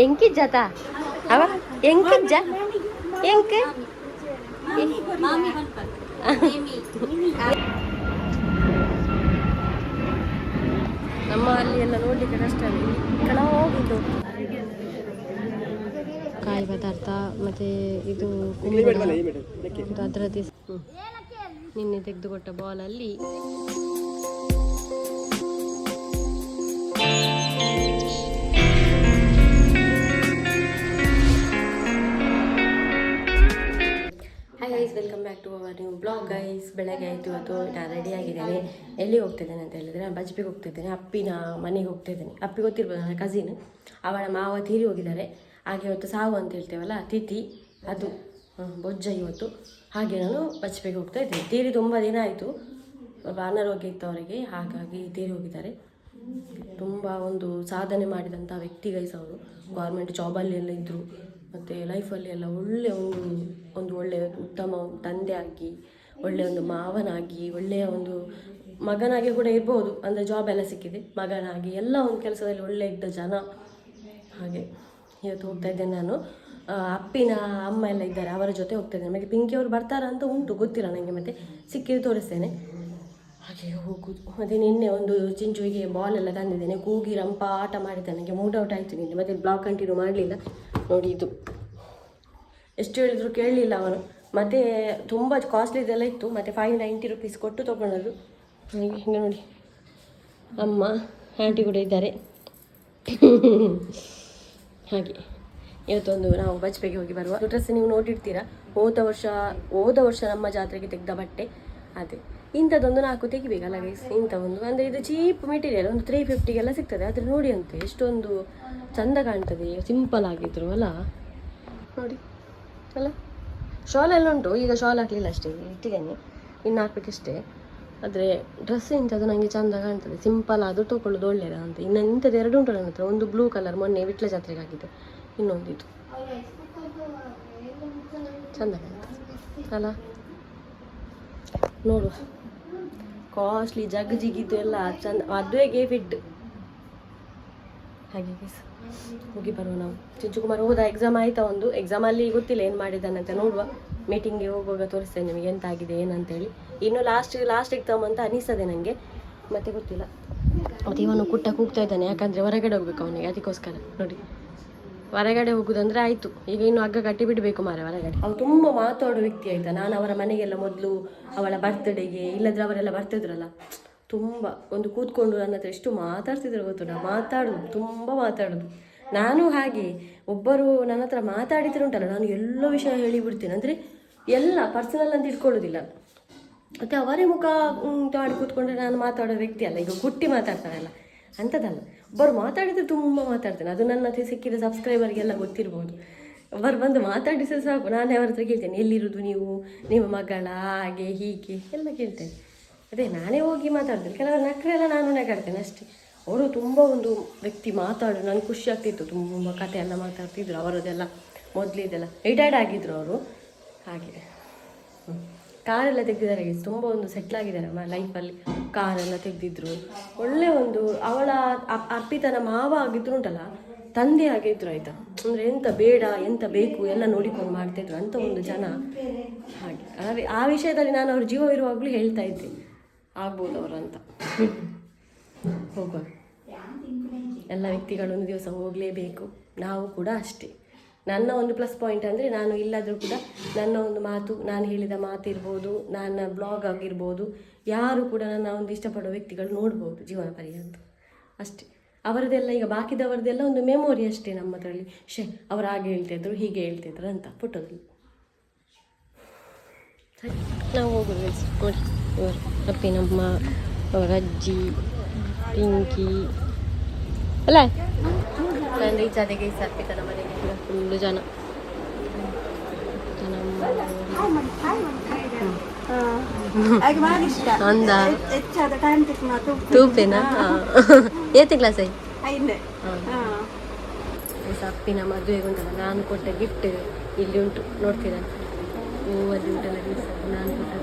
ಎಂಕಿಜ್ಜಾತ ಅವ ಎಂಕಿಜ್ಜ ಎಂಕ ನಮ್ಮ ಅಲ್ಲಿ ಎಲ್ಲ ನೋಡ್ಲಿಕ್ಕೆ ಕಷ್ಟ ಕಣ ಹೋಗಿದ್ದು ಕಾಯಿ ಪದಾರ್ಥ ಮತ್ತೆ ಇದು ಅದರದ್ದು ನಿನ್ನೆ ತೆಗೆದುಕೊಟ್ಟ ಬಾಲಲ್ಲಿ guys welcome back to our new blog guys. ಬೆಳಗ್ಗೆ ಆಯಿತು, ಇವತ್ತು ನಾನು ರೆಡಿ ಆಗಿದ್ದೇನೆ. ಎಲ್ಲಿಗೆ ಹೋಗ್ತಿದ್ದೇನೆ ಅಂತ ಹೇಳಿದರೆ ನಾನು ಬಜ್ಪಿಗೆ ಹೋಗ್ತಿದ್ದೇನೆ, ಅಪ್ಪಿನ ಮನೆಗೆ ಹೋಗ್ತಿದ್ದೇನೆ. ಅಪ್ಪಿ ಗೊತ್ತಿರ್ಬೋದು, ನನ್ನ ಕಸಿನ್, ಅವಳ ಮಾವ ತೀರಿ ಹೋಗಿದ್ದಾರೆ. ಹಾಗೆ ಇವತ್ತು ಸಾವು ಅಂತ ಹೇಳ್ತೇವಲ್ಲ, ತಿಥಿ, ಅದು ಬೊಜ್ಜ ಇವತ್ತು. ಹಾಗೆ ನಾನು ಬಜ್ಪಿಗೆ ಹೋಗ್ತಾ ಇದ್ದೇನೆ. ತೀರಿ ತುಂಬ ದಿನ ಆಯಿತು, ಸ್ವಲ್ಪ ಅನಾರೋಗ್ಯ ಇತ್ತು ಅವರಿಗೆ, ಹಾಗಾಗಿ ತೀರಿ ಹೋಗಿದ್ದಾರೆ. ತುಂಬ ಒಂದು ಸಾಧನೆ ಮಾಡಿದಂಥ ವ್ಯಕ್ತಿ ಗೈಸ್ ಅವರು. ಗೌರ್ಮೆಂಟ್ ಜಾಬಲ್ಲಿ ಎಲ್ಲ ಇದ್ದರು, ಮತ್ತು ಲೈಫಲ್ಲಿ ಎಲ್ಲ ಒಂದು ಒಳ್ಳೆಯ ಉತ್ತಮ ತಂದೆ ಆಗಿ, ಒಳ್ಳೆಯ ಒಂದು ಮಾವನಾಗಿ, ಒಳ್ಳೆಯ ಒಂದು ಮಗನಾಗಿ ಕೂಡ ಇರ್ಬೋದು. ಅಂದರೆ ಜಾಬ್ ಎಲ್ಲ ಸಿಕ್ಕಿದೆ, ಮಗನಾಗಿ ಎಲ್ಲ ಒಂದು ಕೆಲಸದಲ್ಲಿ ಒಳ್ಳೆ ಇದ್ದ ಜನ. ಹಾಗೆ ಇವತ್ತು ಹೋಗ್ತಾ ಇದ್ದೇನೆ ನಾನು. ಅಪ್ಪಿನ ಅಮ್ಮ ಎಲ್ಲ ಇದ್ದಾರೆ, ಅವರ ಜೊತೆ ಹೋಗ್ತಾ ಇದ್ದೇನೆ. ಮತ್ತು ಪಿಂಕಿ ಅವರು ಬರ್ತಾರ ಅಂತ ಉಂಟು, ಗೊತ್ತಿಲ್ಲ ನನಗೆ, ಮತ್ತು ಸಿಕ್ಕಿದ್ದು ತೋರಿಸ್ತೇನೆ. ಹಾಗೆ ಹೋಗುದು. ಮತ್ತು ನಿನ್ನೆ ಒಂದು ಚಿಂಚುವಿಗೆ ಬಾಲ್ ಎಲ್ಲ ತಂದಿದ್ದೇನೆ, ಕೂಗಿ ರಂಪ ಆಟ ಮಾಡಿದ್ದೆ. ನನಗೆ ಮೂಡ್ ಔಟ್ ಆಯಿತು ನಿನ್ನೆ, ಮತ್ತು ಬ್ಲಾಗ್ ಕಂಟಿನ್ಯೂ ಮಾಡಲಿಲ್ಲ. ನೋಡಿ, ಇದು ಎಷ್ಟು ಹೇಳಿದ್ರು ಕೇಳಲಿಲ್ಲ ಅವನು. ಮತ್ತು ತುಂಬ ಕಾಸ್ಟ್ಲಿದೆಲ್ಲ ಇತ್ತು, ಮತ್ತು 590 ರೂಪೀಸ್ ಕೊಟ್ಟು ತೊಗೊಂಡದ್ದು. ಹಿಂಗೆ ನೋಡಿ, ಅಮ್ಮ ಆಂಟಿ ಕೂಡ ಇದ್ದಾರೆ. ಹಾಗೆ ಇವತ್ತೊಂದು ನಾವು ಬಜ್ಪೆಗೆ ಹೋಗಿ ಬರುವ ಡ್ರೆಸ್ ನೀವು ನೋಡಿರ್ತೀರಾ. ಹೋದ ವರ್ಷ ನಮ್ಮ ಜಾತ್ರೆಗೆ ತೆಗೆದ ಬಟ್ಟೆ ಅದೇ. ಇಂಥದ್ದೊಂದು 4 ತೆಗಿಬೇಕಲ್ಲ ಗೈಸ್, ಇಂಥ ಒಂದು. ಅಂದರೆ ಇದು ಚೀಪ್ ಮೆಟೀರಿಯಲ್, ಒಂದು 350ಗೆಲ್ಲ ಸಿಗ್ತದೆ. ಆದರೆ ನೋಡಿ ಅಂತೆ ಎಷ್ಟೊಂದು ಚಂದ ಕಾಣ್ತದೆ, ಸಿಂಪಲ್ ಆಗಿದ್ರು ಅಲ್ಲ. ನೋಡಿ ಅಲ್ಲ, ಶಾಲ್ ಎಲ್ಲ ಉಂಟು, ಈಗ ಶಾಲ್ ಹಾಕಲಿಲ್ಲ ಅಷ್ಟೇ, ಇಟ್ಟಿದ್ದೇನೆ, ಇನ್ನು ಹಾಕ್ಬೇಕಷ್ಟೇ. ಆದರೆ ಡ್ರೆಸ್ ಇಂಥದ್ದು ನನಗೆ ಚಂದ ಕಾಣ್ತದೆ, ಸಿಂಪಲ್ ಆದರೂ ತೊಗೊಳ್ಳೋದು ಒಳ್ಳೆಯದ ಅಂತ. ಇನ್ನು ಇಂಥದ್ದು 2 ಉಂಟು ನನ್ನ ಹತ್ರ. ಒಂದು ಬ್ಲೂ ಕಲರ್ ಮೊನ್ನೆ ವಿಟ್ಲ ಜಾತ್ರೆಗೆ ಹಾಕಿದ್ದೆ, ಇನ್ನೊಂದು ಇದು ಚಂದ ಕಾಣ್ತದೆ ಅಲ್ಲ. ನೋಡು, ಕಾಸ್ಟ್ಲಿ ಜಗ್ಗಿದ್ದು ಎಲ್ಲ ಚಂದ, ಮದುವೆಗೆ ಫಿಟ್. ಹಾಗೆ ಹೋಗಿ ಬರುವ ನಾವು. ಚಿಂಚುಕುಮಾರ್ ಹೋದ, ಎಕ್ಸಾಮ್ ಆಯಿತಾ ಒಂದು. ಎಕ್ಸಾಮಲ್ಲಿ ಗೊತ್ತಿಲ್ಲ ಏನು ಮಾಡಿದ್ದಾನಂತ, ನೋಡುವ. ಮೀಟಿಂಗ್ಗೆ ಹೋಗುವಾಗ ತೋರಿಸ್ತೇನೆ ನಿಮಗೆ ಎಂತ ಆಗಿದೆ ಏನಂತೇಳಿ. ಇನ್ನು ಲಾಸ್ಟ್ ಎಕ್ಸಾಮ್ ಅಂತ ಅನಿಸ್ತದೆ ನನಗೆ, ಮತ್ತೆ ಗೊತ್ತಿಲ್ಲ. ಮತ್ತು ಇವನು ಕುಟ್ಟ ಕೂಗ್ತಾ ಇದ್ದಾನೆ, ಯಾಕಂದರೆ ಹೊರಗಡೆ ಹೋಗ್ಬೇಕು ಅವನಿಗೆ, ಅದಕ್ಕೋಸ್ಕರ. ನೋಡಿ, ಹೊರಗಡೆ ಹೋಗೋದಂದ್ರೆ ಆಯಿತು. ಈಗ ಇನ್ನು ಹಗ್ಗ ಕಟ್ಟಿ ಬಿಡಬೇಕು ಮಾರೆ ಹೊರಗಡೆ. ಅವ್ರು ತುಂಬ ಮಾತಾಡೋ ವ್ಯಕ್ತಿ ಆಯಿತಾ. ನಾನು ಅವರ ಮನೆಗೆಲ್ಲ ಮೊದಲು ಅವಳ ಬರ್ತ್ಡೇಗೆ ಇಲ್ಲದ್ರೆ ಅವರೆಲ್ಲ ಬರ್ತಿದ್ರಲ್ಲ, ತುಂಬ ಒಂದು ಕೂತ್ಕೊಂಡು ನನ್ನ ಹತ್ರ ಎಷ್ಟು ಮಾತಾಡ್ತಿದ್ರು ಗೊತ್ತುಂಟ. ತುಂಬ ಮಾತಾಡೋದು. ನಾನು ಹಾಗೆ, ಒಬ್ಬರು ನನ್ನ ಹತ್ರ ಮಾತಾಡಿದ್ರು ಉಂಟಲ್ಲ, ನಾನು ಎಲ್ಲ ವಿಷಯ ಹೇಳಿಬಿಡ್ತೇನೆ. ಅಂದರೆ ಎಲ್ಲ ಪರ್ಸನಲ್ ಅಂತ ಇಟ್ಕೊಳ್ಳೋದಿಲ್ಲ. ಮತ್ತು ಅವರೇ ಮುಖ ಮಾಡಿ ಕೂತ್ಕೊಂಡ್ರೆ ನಾನು ಮಾತಾಡೋ ವ್ಯಕ್ತಿ ಅಲ್ಲ. ಈಗ ಗುಟ್ಟಿ ಮಾತಾಡ್ತಾರಲ್ಲ ಅಂಥದ್ದಲ್ಲ, ಒಬ್ಬರು ಮಾತಾಡಿದರೆ ತುಂಬ ಮಾತಾಡ್ತೇನೆ. ಅದು ನನ್ನ ಹತ್ರ ಸಿಕ್ಕಿದ ಸಬ್ಸ್ಕ್ರೈಬರ್ಗೆಲ್ಲ ಗೊತ್ತಿರ್ಬೋದು. ಅವರು ಬಂದು ಮಾತಾಡಿಸಿದ್ರೆ ಸಾಕು, ನಾನೇ ಅವರ ಹತ್ರ ಕೇಳ್ತೇನೆ, ಎಲ್ಲಿರೋದು ನೀವು, ನಿಮ್ಮ ಮಗಳ, ಹಾಗೆ ಹೀಗೆ ಎಲ್ಲ ಕೇಳ್ತೇನೆ. ಅದೇ ನಾನೇ ಹೋಗಿ ಮಾತಾಡ್ತೇನೆ. ಕೆಲವರು ನಕ್ಕರೆ ಎಲ್ಲ ನಾನು ನಗಾಡ್ತೇನೆ ಅಷ್ಟೇ. ಅವರು ತುಂಬ ಒಂದು ವ್ಯಕ್ತಿ ಮಾತಾಡೋದು ನನಗೆ ಖುಷಿ ಆಗ್ತಿತ್ತು. ತುಂಬ ಕತೆ ಎಲ್ಲ ಮಾತಾಡ್ತಿದ್ರು, ಅವರದೆಲ್ಲ ಮೊದಲಿದೆಲ್ಲ. ರಿಟೈರ್ಡ್ ಆಗಿದ್ದರು ಅವರು. ಹಾಗೆ ಕಾರೆಲ್ಲ ತೆಗೆದಿದ್ದಾರೆ, ತುಂಬ ಒಂದು ಸೆಟ್ಲಾಗಿದ್ದಾರೆ ಲೈಫಲ್ಲಿ. ಕಾರೆಲ್ಲ ತೆಗೆದಿದ್ರು, ಒಳ್ಳೆ ಒಂದು. ಅವಳ ಅರ್ಪಿತನ ಮಾವ ಆಗಿದ್ರು ಉಂಟಲ್ಲ, ತಂದೆ ಆಗಿದ್ರು ಆಯಿತಾ. ಅಂದರೆ ಎಂತ ಬೇಡ ಎಂತ ಬೇಕು ಎಲ್ಲ ನೋಡಿಕೊಂಡು ಮಾಡ್ತಾಯಿದ್ರು ಅಂತ ಒಂದು ಜನ. ಹಾಗೆ ಆ ವಿಷಯದಲ್ಲಿ ನಾನು ಅವ್ರ ಜೀವ ಇರುವಾಗಲೂ ಹೇಳ್ತಾ ಇದ್ದೆ, ಆಗ್ಬೋದು ಅವರು ಅಂತ. ಹೋಗುವ ಎಲ್ಲ ವ್ಯಕ್ತಿಗಳು ಒಂದು ದಿವಸ ಹೋಗಲೇಬೇಕು, ನಾವು ಕೂಡ ಅಷ್ಟೇ. ನನ್ನ ಒಂದು ಪ್ಲಸ್ ಪಾಯಿಂಟ್ ಅಂದರೆ, ನಾನು ಇಲ್ಲಾದರೂ ಕೂಡ ನನ್ನ ಒಂದು ಮಾತು, ನಾನು ಹೇಳಿದ ಮಾತಿರ್ಬೋದು, ನನ್ನ ಬ್ಲಾಗ್ ಆಗಿರ್ಬೋದು, ಯಾರು ಕೂಡ ನನ್ನ ಒಂದು ಇಷ್ಟಪಡೋ ವ್ಯಕ್ತಿಗಳು ನೋಡ್ಬೋದು ಜೀವನ ಪರ್ಯಂತ ಅಷ್ಟೇ. ಅವರದೆಲ್ಲ ಈಗ ಬಾಕಿದವರದೆಲ್ಲ ಒಂದು ಮೆಮೊರಿ ಅಷ್ಟೇ ನಮ್ಮ ಅದರಲ್ಲಿ. ಅವರು ಹಾಗೆ ಹೇಳ್ತಿದ್ರು ಹೀಗೆ ಹೇಳ್ತಿದ್ರು ಅಂತ ಫೋಟೋದಲ್ಲಿ. ನಾವು ಹೋಗೋದು ನೋಡಿ, ಇವರು ಅಪ್ಪಿನಮ್ಮ, ಅವರ ಅಜ್ಜಿ, ಪಿಂಕಿ ಅಲ್ಲ. ನಾನು ರೀಚ್ ಆದಾಗೆ ಅರ್ಪಿತನ ಮನೆಗೆ ಫುಲ್ಲು ಜನ. ಅಂದ ತೂಪೇನಾ? ಏತೆ ಕ್ಲಾಸ್ ಆಯ್ತು? ಅಪ್ಪಿನ ಮದುವೆಗೆ ಉಂಟಲ್ಲ, ನಾನು ಕೊಟ್ಟ ಗಿಫ್ಟ್ ಇಲ್ಲಿ ಉಂಟು, ನೋಡ್ತೀರಾ? ಅದು ಉಂಟಲ್ಲ, ನಾನು ಕೊಟ್ಟ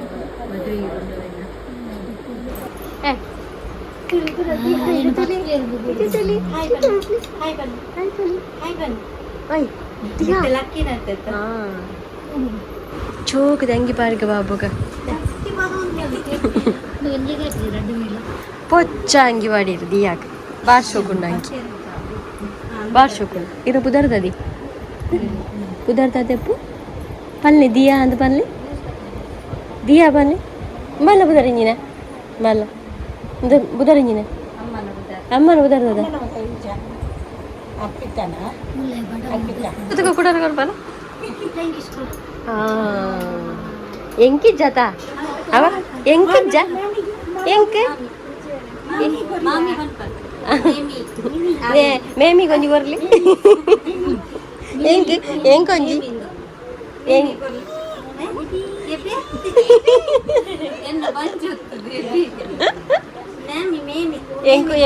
ಮದುವೆಗೆ ಉಂಟಲ್ಲ. ಚೋಕದ ಅಂಗಿ ಪಾರ್ಗ ಬಾಬುಗ ಪೊಚ್ಚ ಅಂಗಿ ಮಾಡಿರು ದಿಯಾಕ ಬಾರ್ಸೋಕುಂಡ ಅಂಗಿ ಬಾರ್ಸೋಕುಂಡು ಇದು ಪುದರ್ದದಿ ಪುದರ್ದೆಪ್ಪು ಪಲ್ಲೆ ದಿಯಾ ಅಂತ ಪಲ್ಲೆ ದಿಯಾ ಪಲ್ಲೆ ಮಲ್ಲ ಬುದರಿಂಜಿನ ಮಲ್ಲ ಬುದರಿಂಜಿನ ಅಮ್ಮನ ಬುದರ್ದದ ಕೂಡ ಕೊಡ್ಬಲ್ಲ ಎಂಕಿಜ್ಜಾತ ಅವ ಎಂಕಿಜ್ಜ ಎಂಕ್ ಮೇಮಿ ಕೊಂಜಿ ಬರ್ಲಿ ಎಂಕ್ ಎಂಕೊಂಜಿ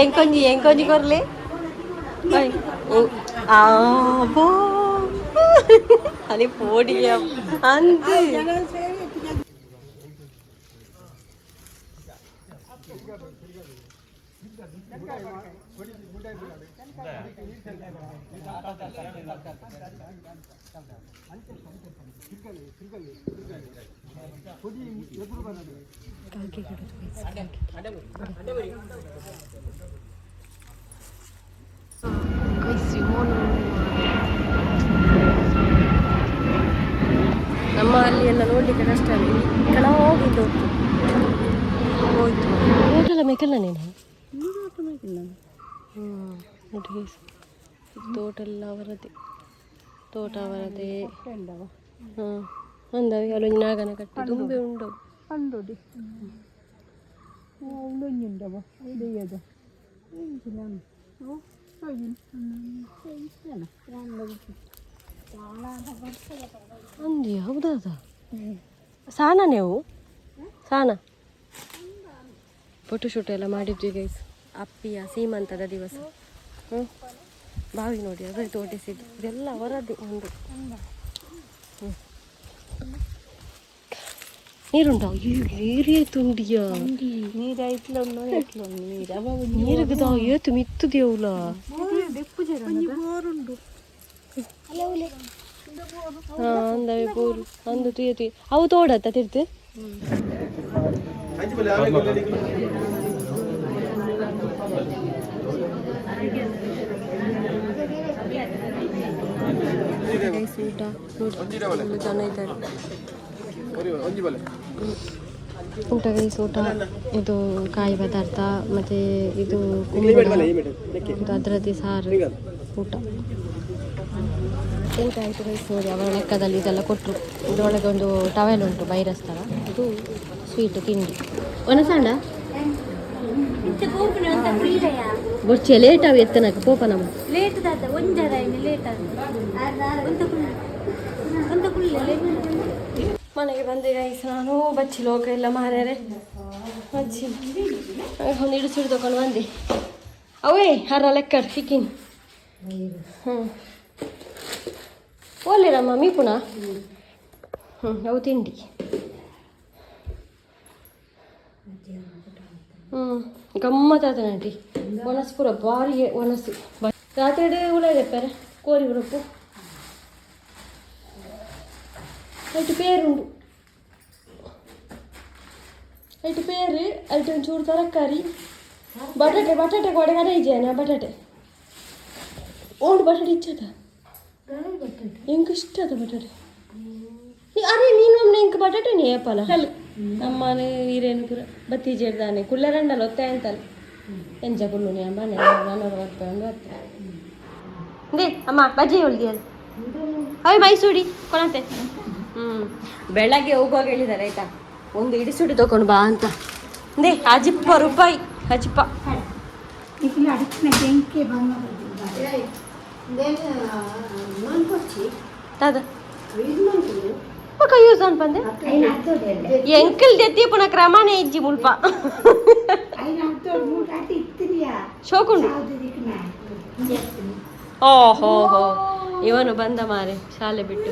ಎಂಕೊಂಜಿ ಎಂಕೊಂಜಿ ಕೊರ್ಲಿ అని పోడియా అంతే ನಮ್ಮ ಅಲ್ಲಿ ಎಲ್ಲ ನೋಡ್ಲಿಕ್ಕೆ ಕಷ್ಟ ಕೆಳ ಹೋಗಿದ್ದು ಹೋಯ್ತು ಹೋಟೆಲ ಮೇಕಲ್ಲ ನೀನು ನೋಡಿ ತೋಟೆಲ್ಲ ಅವರದೇ ತೋಟ ಅವರದೇ ಹಾಂ ಅಂದವೆ ಅಲ್ಲೊಂದು ನಾಗನ ಕಟ್ಟಿ ತುಂಬೆ ಉಂಡು ಅಂದೋಡಿ ಉಂಡವ ಉಳಿಯದ ಅಂದಿ ಹೌದಾ ಸಾನ ನೀವು ಸಾನ ಫೋಟೋಶೂಟ್ ಎಲ್ಲ ಮಾಡಿದ್ವಿ ಗೈಸ್ ಅಪ್ಪಿಯ ಸೀಮಂತದ ದಿವಸ ಹ್ಞೂ ಬಾವಿ ನೋಡಿ ಅದೇ ತೋಟಿಸಿದ್ದು ಇದೆಲ್ಲ ಅವರದ್ದೇ ಒಂದು ಹ್ಞೂ ನೀರುಂಟಾ ನೀರೇ ತುಂಡಿಯಾ ನೀರುಗದ ಏತು ಮಿತ್ತುದೇವುಲ ಅಂದವೆ ಪೂರು ಅಂದು ತುಯತಿ ಅವು ತೋಡತ್ತ ತಿರ್ತು ಊಟ ಜನ ಇದ್ದಾರೆ ಊಟ ಗೈಸ್ ಊಟ ಇದು ಕಾಯಿ ಪದಾರ್ಥ ಮತ್ತು ಇದು ಕುಂಬಳ ಅದರದ್ದೇ ಸಾರು ಊಟ ಊಟ ಆಯಿತು ಗೈಸ್ ನೋಡಿ ಅವರ ಲೆಕ್ಕದಲ್ಲಿ ಇದೆಲ್ಲ ಕೊಟ್ಟರು ಇದರೊಳಗೆ ಒಂದು ಟವೆಲ್ ಉಂಟು ಬೈರಸ್ ಥರ ಇದು ಸ್ವೀಟ್ ತಿಂಡಿ ಒನಸಂಡ ಬೊಚ್ಚೆ ಲೇಟ್ ಅವು ಎತ್ತನಕ ಪೋಪ ನಮ್ಮ ಮನೆಗೆ ಬಂದೆ ಗೈಸ್ ನಾನು ಬಚ್ಚಿ ಲೋಕ ಎಲ್ಲ ಮಾರ್ಯಾರೆ ಬಚ್ಚಿ ಒಂದು ಇಡಿಸಿಡು ತಗೊಂಡು ಬಂದೆ ಅವೇ ಹರ ಲೆಕ್ಕ ಸಿಕ್ಕಿನಿ ಹ್ಞೂ ಓಲಿರಮ್ಮ ಮೀಪುಣ ಅವು ತಿಂಡಿ ಗಮ್ಮತ್ತಾದ ನಟಿ ಒಣಸು ಪೂರ ಭಾರಿ ಒಣಸು ರಾತ್ರಿ ಉಳ್ಳಾಗಪ್ಪಾರೆ ಕೋರಿ ಉರಪ್ಪು ಐಟು ಪೇರುಂಡು ಐಟು ಪೇರು ಐಟು ಒಂಚೂರು ತರಕಾರಿ ಬಟಾಟೆ ಕೊಡೆ ಕಡೆ ಇಜ್ಜೇನ ಬಟಾಟೆ ಓಂಡು ಬಟಾಟೆ ಇಚ್ಚದ ಎಂಗೆ ಇಷ್ಟ ಅದ ಬಟಾಟೆ ಅರೆ ನೀನೊಮ್ಮೆ ಇಂಕ ಬಟಾಟೆ ನೀ ಏಪಲ್ಲ ನಮ್ಮನೆ ಹಿರೇನು ಪೂರ ಬತ್ತಿ ಜೇಡ್ದಾನೆ ಕುಳ್ಳರಂಡಲ್ಲ ಒತ್ತೆ ಅಂತಲ್ಲ ಎಂಜ ಕುಳ್ಳು ನೀ ಅಂಬಾನೆ 400 ರೂಪಾಯಿ ಒಂದು ಹತ್ತು ದೇ ಅಮ್ಮ ಬಜ್ಜಿ ಹೊಳ್ದಿಯಲ್ಲ ಅವೆ ಮೈಸೂಡಿ ಕೊಳಂತೆ ಬೆಳಗ್ಗೆ ಹೋಗುವಾಗ ಹೇಳಿದ್ದಾರೆ ಆಯ್ತಾ ಒಂದು ಇಡಿಸುಡಿ ತಗೊಂಡು ಬಾ ಅಂತ ದೇ ಅಜಿಪ್ಪ ರೂಪಾಯಿ ಅಜಿಪ್ಪ ಯೂಸ್ ಅನ್ಪಂದೆ ಎಂಕಲ್ ದೆತ್ತಿ ಪುನಃ ಕ್ರಮನೇ ಇಜ್ಜಿ ಮುಲ್ಪ ಶೋಕುಂಡು ಓಹೋ ಹೋ ಇವನು ಬಂದ ಮಾರೆ ಶಾಲೆ ಬಿಟ್ಟು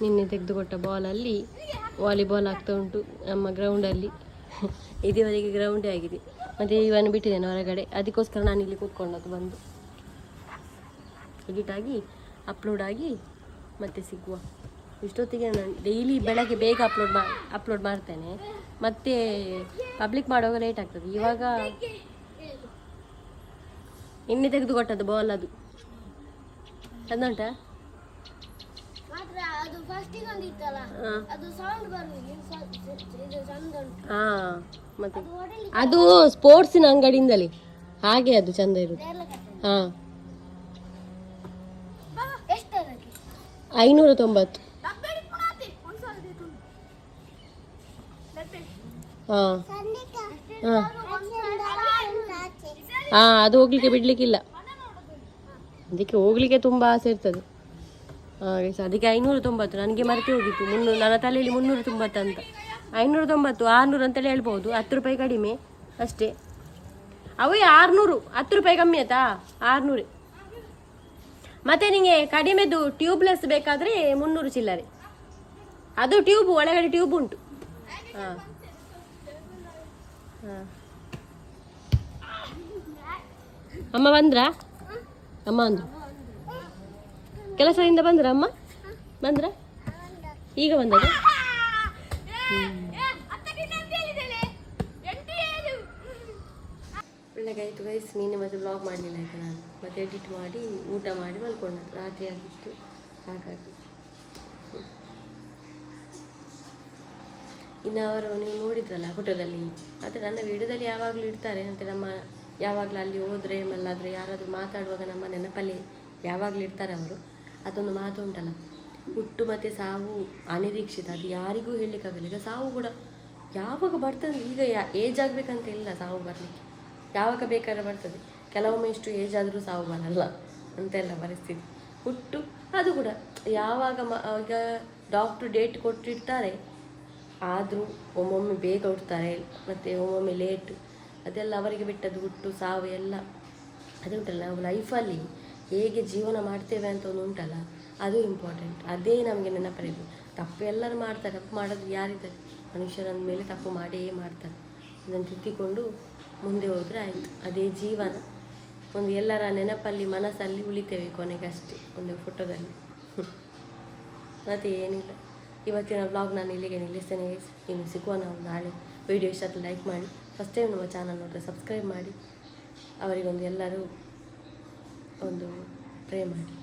ನಿನ್ನೆ ತೆಗೆದುಕೊಟ್ಟ ಬಾಲಲ್ಲಿ ವಾಲಿಬಾಲ್ ಆಗ್ತಾ ಉಂಟು ನಮ್ಮ ಗ್ರೌಂಡಲ್ಲಿ. ಇದುವರೆಗೆ ಗ್ರೌಂಡೇ ಆಗಿದೆ. ಮತ್ತು ಇವನು ಬಿಟ್ಟಿದ್ದೇನೆ ಹೊರಗಡೆ, ಅದಕ್ಕೋಸ್ಕರ ನಾನು ಇಲ್ಲಿ ಕೂತ್ಕೊಂಡದ್ದು ಬಂದು ಎಡಿಟ್ ಆಗಿ ಅಪ್ಲೋಡ್ ಆಗಿ ಮತ್ತೆ ಸಿಗುವ. ಇಷ್ಟೊತ್ತಿಗೆ ನಾನು ಡೈಲಿ ಬೆಳಗ್ಗೆ ಬೇಗ ಅಪ್ಲೋಡ್ ಮಾಡ್ತೇನೆ, ಮತ್ತು ಪಬ್ಲಿಕ್ ಮಾಡುವಾಗ ಲೇಟ್ ಆಗ್ತದೆ. ಇವಾಗ ಇನ್ನೇ ತೆಗೆದುಕೊಟ್ಟದ್ದು ಬಾಲ್ ಅದು ಚಂದ ಮತ್ತೆ ಅದು ಸ್ಪೋರ್ಟ್ಸಿನ ಅಂಗಡಿಯಿಂದಲೇ ಹಾಗೆ ಅದು ಚಂದ ಇರುತ್ತೆ. 590. ಅದು ಹೋಗ್ಲಿಕ್ಕೆ ಬಿಡ್ಲಿಕ್ಕಿಲ್ಲ, ಅದಕ್ಕೆ ಹೋಗ್ಲಿಕ್ಕೆ ತುಂಬಾ ಆಸೆ ಇರ್ತದೆ. ಅದಕ್ಕೆ 590. ನನಗೆ ಮರೆತು ಹೋಗಿತ್ತು. ನನ್ನ ತಲೆಯಲ್ಲಿ 390 ಅಂತ. 590 600 ಅಂತೇಳಿ ಹೇಳ್ಬೋದು. 10 ರೂಪಾಯಿ ಕಡಿಮೆ ಅಷ್ಟೇ. ಅವೇ 600, 10 ರೂಪಾಯಿ ಕಮ್ಮಿ ಆಯ್ತಾ? 600. ಮತ್ತೆ ನಿಮಗೆ ಕಡಿಮೆದು ಟ್ಯೂಬ್ಲೆಸ್ ಬೇಕಾದರೆ 300 ಚಿಲ್ಲರೆ. ಅದು ಟ್ಯೂಬ್, ಒಳಗಡೆ ಟ್ಯೂಬ್ ಉಂಟು. ಅಮ್ಮ ಬಂದ್ರಾ? ಅಮ್ಮ ಅಂದ್ರು ಕೆಲಸದಿಂದ ಬಂದ್ರ? ಅಮ್ಮ ಬಂದ್ರ? ಈಗ ಬಂದದ? ಒಳ್ಳೆಗಾಯ್ತು ಗೈಸ್. ನೀನೆ ಮತ್ತೆ ಬ್ಲಾಗ್ ಮಾಡಲಿಲ್ಲ ಆಯ್ತು. ನಾನು ಮತ್ತೆ ಎಡಿಟ್ ಮಾಡಿ ಊಟ ಮಾಡಿ ಮಲ್ಕೊಂಡದ್ದು. ರಾತ್ರಿ ಆಗಿತ್ತು, ಹಾಗಾಗಿ. ಇನ್ನು ಅವರು ನೀವು ನೋಡಿದ್ರಲ್ಲ ಫೋಟೋದಲ್ಲಿ, ಮತ್ತು ನನ್ನ ವಿಡಿಯೋದಲ್ಲಿ ಯಾವಾಗಲೂ ಇಡ್ತಾರೆ. ಮತ್ತು ನಮ್ಮ ಯಾವಾಗಲೂ ಅಲ್ಲಿ ಹೋದರೆ ಮಲ್ಲಾದರೆ ಯಾರಾದರೂ ಮಾತಾಡುವಾಗ ನಮ್ಮ ನೆನಪಲ್ಲಿ ಯಾವಾಗಲೂ ಇರ್ತಾರೆ ಅವರು. ಅದೊಂದು ಮಾತು ಉಂಟಲ್ಲ, ಹುಟ್ಟು ಮತ್ತು ಸಾವು ಅನಿರೀಕ್ಷಿತ, ಅದು ಯಾರಿಗೂ ಹೇಳಲಿಕ್ಕಾಗಲ್ಲ. ಈಗ ಸಾವು ಕೂಡ ಯಾವಾಗ ಬರ್ತದೆ, ಈಗ ಏಜ್ ಆಗಬೇಕಂತ ಇಲ್ಲ ಸಾವು ಬರಲಿಕ್ಕೆ, ಯಾವಾಗ ಬೇಕಾದ್ರೆ ಬರ್ತದೆ. ಕೆಲವೊಮ್ಮೆ ಇಷ್ಟು ಏಜ್ ಆದರೂ ಸಾವು ಬರಲ್ಲ ಅಂತೆಲ್ಲ ಪರಿಸ್ಥಿತಿ. ಹುಟ್ಟು ಅದು ಕೂಡ ಯಾವಾಗ ಈಗ ಡಾಕ್ಟ್ರು ಡೇಟ್ ಕೊಟ್ಟಿರ್ತಾರೆ, ಆದರೂ ಒಮ್ಮೊಮ್ಮೆ ಬೇಗ ಹುಡ್ತಾರೆ ಮತ್ತು ಒಮ್ಮೊಮ್ಮೆ ಲೇಟ್. ಅದೆಲ್ಲ ಅವರಿಗೆ ಬಿಟ್ಟದ್ದು. ಹುಟ್ಟು ಸಾವು ಎಲ್ಲ ಅದು ಉಂಟಲ್ಲ, ನಾವು ಲೈಫಲ್ಲಿ ಹೇಗೆ ಜೀವನ ಮಾಡ್ತೇವೆ ಅಂತ ಒಂದು ಉಂಟಲ್ಲ, ಅದು ಇಂಪಾರ್ಟೆಂಟ್. ಅದೇ ನಮಗೆ ನೆನಪರಿಬೇಕು. ತಪ್ಪು ಎಲ್ಲರೂ ಮಾಡ್ತಾರೆ, ತಪ್ಪು ಮಾಡೋದು ಯಾರಿದ್ದಾರೆ? ಮನುಷ್ಯರಂದ ಮೇಲೆ ತಪ್ಪು ಮಾಡೇ ಮಾಡ್ತಾರೆ. ಅದನ್ನು ತಿದ್ದಿಕೊಂಡು ಮುಂದೆ ಹೋದರೆ ಆಯಿತು. ಅದೇ ಜೀವನ. ಒಂದು ಎಲ್ಲರ ನೆನಪಲ್ಲಿ ಮನಸ್ಸಲ್ಲಿ ಉಳಿತೇವೆ ಕೊನೆಗಷ್ಟೇ, ಒಂದು ಫೋಟೋದಲ್ಲಿ. ಮತ್ತು ಏನಿಲ್ಲ, ಇವತ್ತಿನ ವ್ಲಾಗ್ ನಾನು ಇಲ್ಲಿಗೆ ನಿಲ್ಲಿಸ್ತೇನೆ. ಇನ್ನು ಸಿಗುವ ನಾವು ನಾಳೆ. ವಿಡಿಯೋ ಇಷ್ಟ ಲೈಕ್ ಮಾಡಿ, ಫಸ್ಟ್ ಟೈಮ್ ನಮ್ಮ ಚಾನಲ್ ನೋಡಿದ್ರೆ ಸಬ್ಸ್ಕ್ರೈಬ್ ಮಾಡಿ, ಅವರಿಗೊಂದು ಎಲ್ಲರೂ ಒಂದು ಪ್ರೇ ಮಾಡಿ.